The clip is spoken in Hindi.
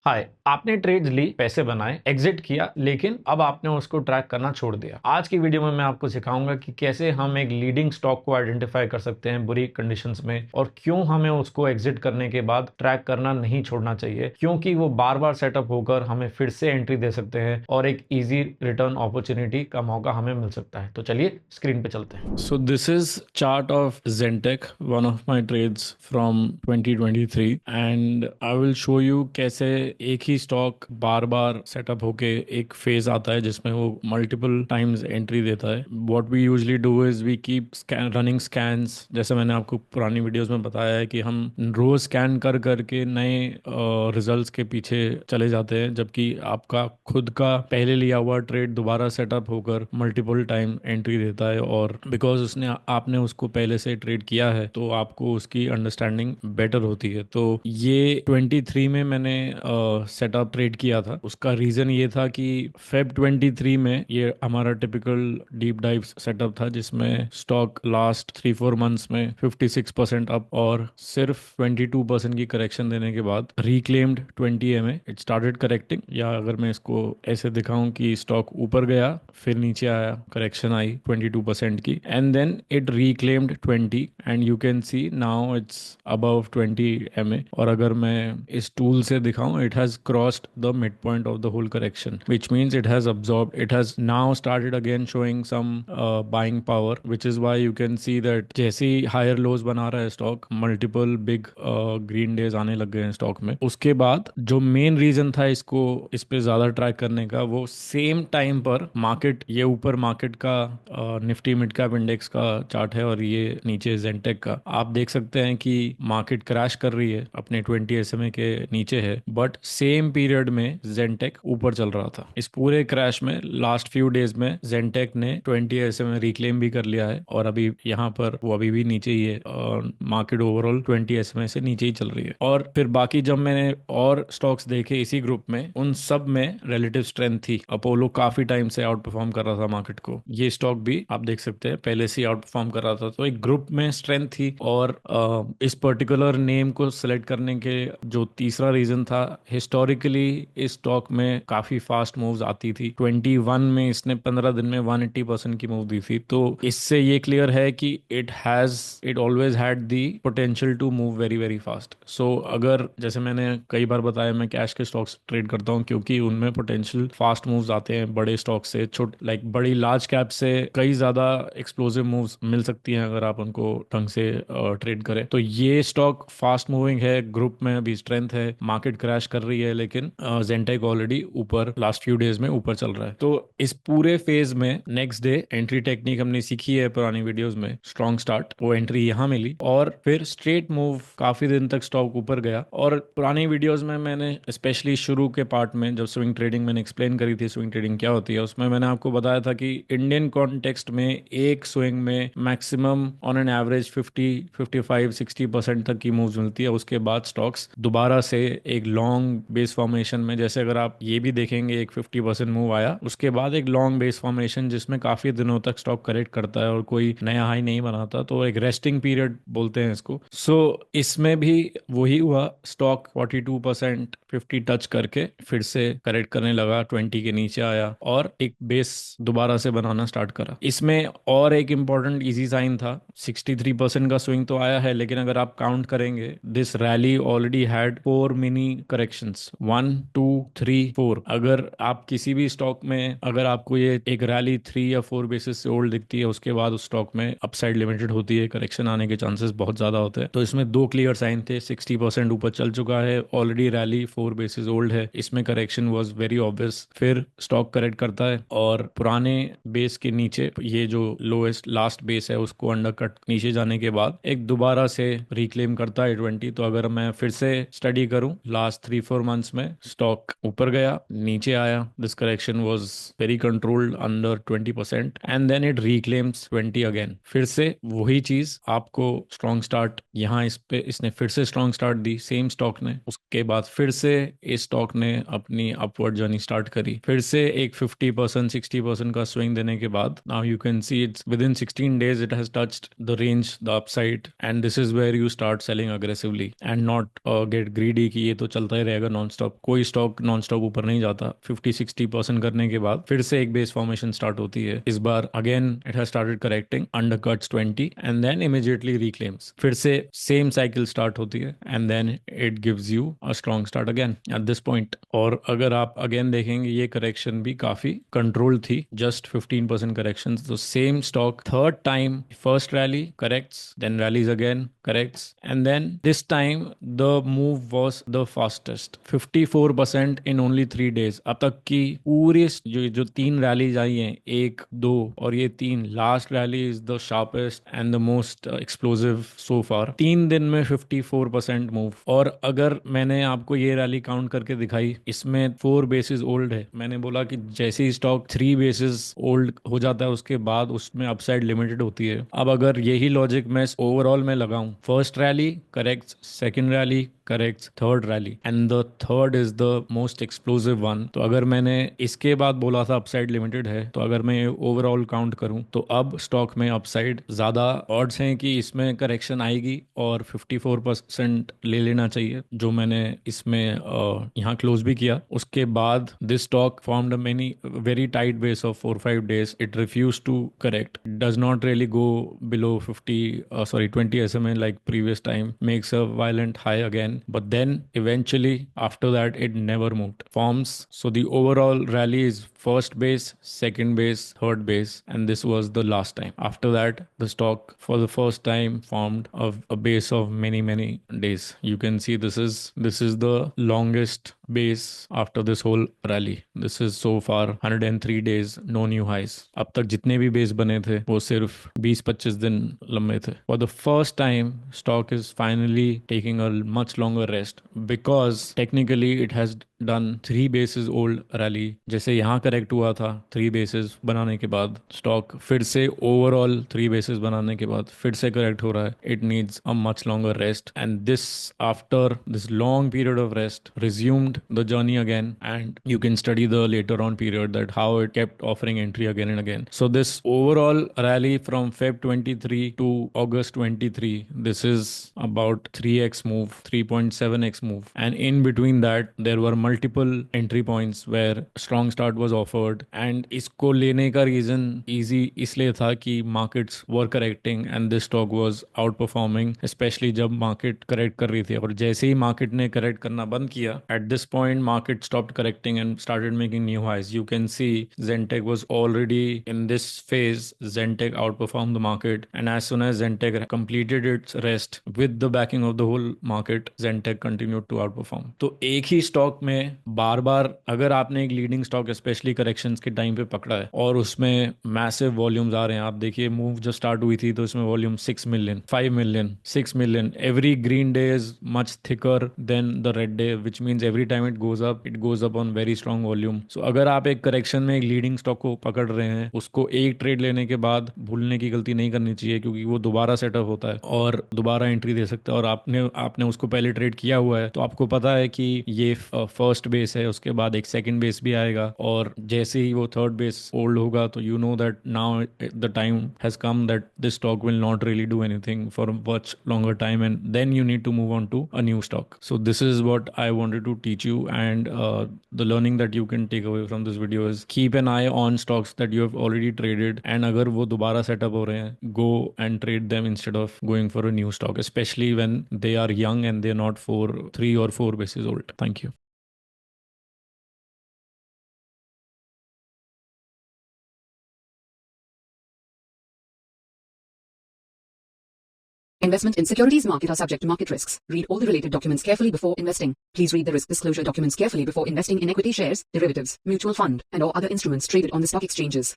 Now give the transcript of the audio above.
हाय, आपने ट्रेड्स ली, पैसे बनाए, एग्जिट किया, लेकिन अब आपने उसको ट्रैक करना छोड़ दिया। आज की वीडियो में मैं आपको सिखाऊंगा कि कैसे हम एक लीडिंग स्टॉक को आइडेंटिफाई कर सकते हैं बुरी कंडीशंस में, और क्यों हमें उसको एग्जिट करने के बाद ट्रैक करना नहीं छोड़ना चाहिए, क्योंकि वो बार बार सेटअप होकर हमें फिर से एंट्री दे सकते हैं और एक इजी रिटर्न अपॉर्चुनिटी का मौका हमें मिल सकता है। तो चलिए स्क्रीन पे चलते हैं। So this is chart of Zentech, one of my trades from 2023, and I will show you कैसे एक ही स्टॉक बार बार सेटअप होके एक फेज आता है जिसमें वो मल्टीपल टाइम्स एंट्री देता है। What we usually do is we keep running scans, जैसे मैंने आपको पुरानी वीडियोस में बताया है कि हम रोज स्कैन कर करके नए रिजल्ट्स के पीछे चले जाते हैं, जबकि आपका खुद का पहले लिया हुआ ट्रेड दोबारा सेटअप होकर मल्टीपल टाइम एंट्री देता है, और बिकॉज उसने आपने उसको पहले से ट्रेड किया है तो आपको उसकी अंडरस्टैंडिंग बेटर होती है। तो ये 23 में मैंने सेटअप ट्रेड किया था। उसका रीजन ये था कि फेब 23 में ये हमारा टिपिकल डीप डाइव सेटअप था जिसमें स्टॉक लास्ट 3-4 मंथ्स में 56% अप और सिर्फ 22% की करेक्शन देने के बाद reclaimed 20 MA। It started correcting, या अगर मैं इसको ऐसे दिखाऊं कि स्टॉक ऊपर गया फिर नीचे आया, करेक्शन आई 22% की, and then it reclaimed 20 and you can see now it's above 20 MA। और अगर मैं इस टूल से दिखाऊं, it has crossed the mid point of the whole correction, which means it has absorbed, it has now started again showing some buying power, which is why you can see that जैसे ही हायर लोज बना रहा है stock, multiple big green days आने लग गए हैं स्टॉक में। उसके बाद जो मेन रीजन था इसको इस पे ज्यादा ट्रैक करने का, वो सेम टाइम पर मार्केट, ये ऊपर मार्केट का निफ्टी मिड कैप इंडेक्स का चार्ट है और ये नीचे जेंटेक का, आप देख सकते हैं कि मार्केट क्रैश कर रही है, अपने 20 SMA के नीचे है, बट सेम पीरियड में जेंटेक ऊपर चल रहा था। इस पूरे क्रैश में लास्ट फ्यू डेज में जेंटेक ने 20 SMA रिक्लेम भी कर लिया है, और अभी यहाँ पर वो अभी भी नीचे ही है, और मार्केट ओवरऑल 20 SMA से नीचे ही चल रही है। और फिर बाकी जब मैंने और स्टॉक्स देखे इसी ग्रुप में, उन सब में रिलेटिव स्ट्रेंथ थी। अपोलो काफी टाइम से आउट परफॉर्म कर रहा था मार्केट को, ये स्टॉक भी आप देख सकते हैं पहले से आउट परफॉर्म कर रहा था। तो एक ग्रुप में स्ट्रेंथ थी। और इस पर्टिकुलर नेम को सिलेक्ट करने के जो तीसरा रीजन था, हिस्टोरिकली इस स्टॉक में काफी फास्ट मूव्स आती थी। 21 में इसने 15 दिन में 180% की मूव दी थी। तो इससे ये क्लियर है कि it always had the potential to move very very fast. So अगर, जैसे मैंने कई बार बताया, मैं कैश के स्टॉक्स ट्रेड करता हूँ क्योंकि उनमें पोटेंशियल फास्ट मूव्स आते हैं। बड़े स्टॉक से लाइक बड़ी लार्ज कैप से कई ज्यादा एक्सप्लोसिव मूव्स मिल सकती हैं अगर आप उनको ढंग से ट्रेड करें। तो ये स्टॉक फास्ट मूविंग है, ग्रुप में अभी स्ट्रेंथ है, मार्केट क्रैश कर रही है, लेकिन जेंटेक ऑलरेडी ऊपर लास्ट फ्यू डेज में ऊपर चल रहा है। तो इस पूरे फेज में नेक्स्ट डे एंट्री टेक्निक हमने सीखी है पुरानी वीडियोस में, स्ट्रॉन्ग स्टार्ट, वो एंट्री यहाँ मिली और फिर स्ट्रेट मूव, काफी दिन तक स्टॉक ऊपर गया। और पुरानी वीडियोस में मैंने स्पेशली शुरू के पार्ट में जब स्विंग ट्रेडिंग मैंने एक्सप्लेन करी थी, स्विंग ट्रेडिंग क्या होती है, उसमें मैंने आपको बताया था कि इंडियन कॉन्टेक्स्ट में एक स्विंग में मैक्सिमम ऑन एन एवरेज 50-55-60% तक की मूव्स मिलती है। उसके बाद स्टॉक्स दोबारा से एक लॉन्ग बेस फॉर्मेशन में, जैसे अगर आप ये भी देखेंगे, एक 50% मूव आया, उसके बाद एक लॉन्ग बेस फॉर्मेशन जिसमें काफी दिनों तक स्टॉक करेक्ट करता है और कोई नया हाई नहीं बनाता, तो एक रेस्टिंग पीरियड बोलते हैं इसको। सो इसमें भी वही हुआ, स्टॉक 42% 50 टच करके फिर से करेक्ट करने लगा, 20 के नीचे आया और एक बेस दोबारा से बनाना स्टार्ट करा। इसमें और एक इंपॉर्टेंट इजी साइन था, 63% का स्विंग तो आया है, लेकिन अगर आप काउंट करेंगे, this rally already had 4 mini corrections, 1 2 3 4। अगर आप किसी भी स्टॉक में, अगर आपको ये एक रैली 3 या 4 बेसिस से ओल्ड दिखती है, उसके बाद उस स्टॉक में अपसाइड लिमिटेड होती है, करेक्शन आने के चांसेस बहुत ज्यादा होते हैं। तो इसमें दो क्लियर साइन थे, 60% ऊपर चल चुका है, ऑलरेडी रैली 4 बेसिस ओल्ड है, इसमें करेक्शन वाज वेरी ऑब्वियस। फिर स्टॉक करेक्ट करता है और पुराने बेस के नीचे, ये जो लोएस्ट लास्ट बेस है, उसको अंडरकट नीचे जाने के बाद एक दोबारा से रिक्लेम करता है 20। तो अगर मैं फिर से स्टडी करूं, लास्ट 3-4 मंथ्स में स्टॉक ऊपर गया, नीचे आया, this correction was very controlled under 20%, and then it reclaims 20 again. फिर से वही चीज आपको, स्ट्रॉन्ग स्टार्ट, यहाँ इस पे इसने फिर से strong start the same stock ने, उसके बाद फिर से इस स्टॉक ने अपनी अपवर्ड जर्नी स्टार्ट करी, फिर से एक 50% 60% का स्विंग देने के बाद, now you can see it's with in 16 days it has touched the range, the upside, and this is where you start selling aggressively and not get greedy कि ये तो चलता ही रहेगा नॉन स्टॉप, कोई स्टॉक नॉन स्टॉप ऊपर नहीं जाता। 50-60% करने के बाद फिर से एक बेस फॉर्मेशन स्टार्ट होती है। इस बार again it has started correcting, undercuts 20 and then immediately reclaims. फिर से सेम साइकिल स्टार्ट होती है and then it gives you a strong start again at this point. और अगर आप अगेन देखेंगे ये करेक्शन भी काफी कंट्रोल थी, जस्ट 15% करेक्शन। तो same stock third time first rally corrects, then rallies again corrects and then this time the move was the fastest, 54% in only 3 days। अब तक की पूरी जो 3 रैलीज आई हैं, 1, 2 और ये 3, last rally is the sharpest and the most explosive so far. 3 दिन में 54% मूव। और अगर मैंने आपको ये रैली काउंट करके दिखाई, इसमें 4 बेसिस ओल्ड है। मैंने बोला कि जैसे ही स्टॉक 3 बेसिस ओल्ड हो जाता है उसके बाद उसमें अपसाइड लिमिटेड होती है। अब अगर यही लॉजिक मैं ओवरऑल में लगाऊं, first rally correct, second rally correct, third rally and the third is the most explosive one. तो अगर मैंने इसके बाद बोला था अपसाइड लिमिटेड है, तो अगर मैं ओवरऑल काउंट करूं तो अब स्टॉक में अपसाइड ज्यादा ऑड्स हैं कि इसमें करेक्शन आएगी और 54% ले लेना चाहिए, जो मैंने इसमें यहाँ क्लोज भी किया। उसके बाद this stock formed many very tight base of 4-5 days। It refuse to correct, does not really go below 20 SMA like previous time, makes a violent high again, but then eventually after that it never moved, forms. So the overall rally is first base, second base, third base, and this was the last time. After that the stock for the first time formed a base of many days. You can see this is the longest base after this whole rally. This is so far 103 days, no new highs. अब तक जितने भी बेस बने थे वो सिर्फ 20-25 दिन लंबे थे। For the first time stock is finally taking a much longer rest because technically it has done 3 bases old rally। जैसे यहाँ करेक्ट हुआ था 3 bases बनाने के बाद, स्टॉक फिर से ओवरऑल 3 bases बनाने के बाद फिर से करेक्ट हो रहा है। It needs a much longer rest and this after this long period of rest resumed the journey again, and you can study the later on period that how it kept offering entry again and again. So this overall rally from Feb 23 to August 23, this is about 3x move, 3.7x move, and in between that there were multiple entry points where strong start was offered। and इसको लेने का reason easy इसलिए था कि markets were correcting and this stock was outperforming, especially जब market correct कर रही थी। और जैसे ही market ने correct करना बंद किया, at this point market stopped correcting and started making new highs। You can see Zentek was already in this phase, Zentek outperformed the market, and as soon as Zentek completed its rest with the backing of the whole market, Zentek continued to outperform। तो एक ही स्टॉक में बार बार अगर आपने एक लीडिंग स्टॉक स्पेशली करेक्शंस के टाइम पे पकड़ा है और उसमें मैसिव वॉल्यूम्स आ रहे हैं, आप देखिए मूव जो स्टार्ट हुई थी तो इसमें volume 6 million, 5 million, 6 million। Every green day is much thicker than the red day, which means every time it goes up on very strong volume। so अगर आप एक करेक्शन में एक लीडिंग स्टॉक को पकड़ रहे हैं, उसको एक ट्रेड लेने के बाद भूलने की गलती नहीं करनी चाहिए, क्योंकि वो दोबारा सेटअप होता है और दोबारा एंट्री दे सकता है। और आपने उसको पहले ट्रेड किया हुआ है तो आपको पता है कि ये फर्स्ट बेस है, उसके बाद एक सेकंड बेस भी आएगा, और जैसे ही वो थर्ड बेस ओल्ड होगा तो you know that now the time has come that this stock will not really do anything for much longer time, and then you need to move on to a new stock। so this is what I wanted to teach you, and the learning that you can take away from this video is keep an eye on stocks that you have already traded, and अगर वो दोबारा सेटअप हो रहे हैं, go and trade them instead of going for a new stock, especially when they are young and they're not 3 or 4 bases old। Thank you। Investment in securities market are subject to market risks. Read all the related documents carefully before investing. Please read the risk disclosure documents carefully before investing in equity shares, derivatives, mutual fund, and or other instruments traded on the stock exchanges.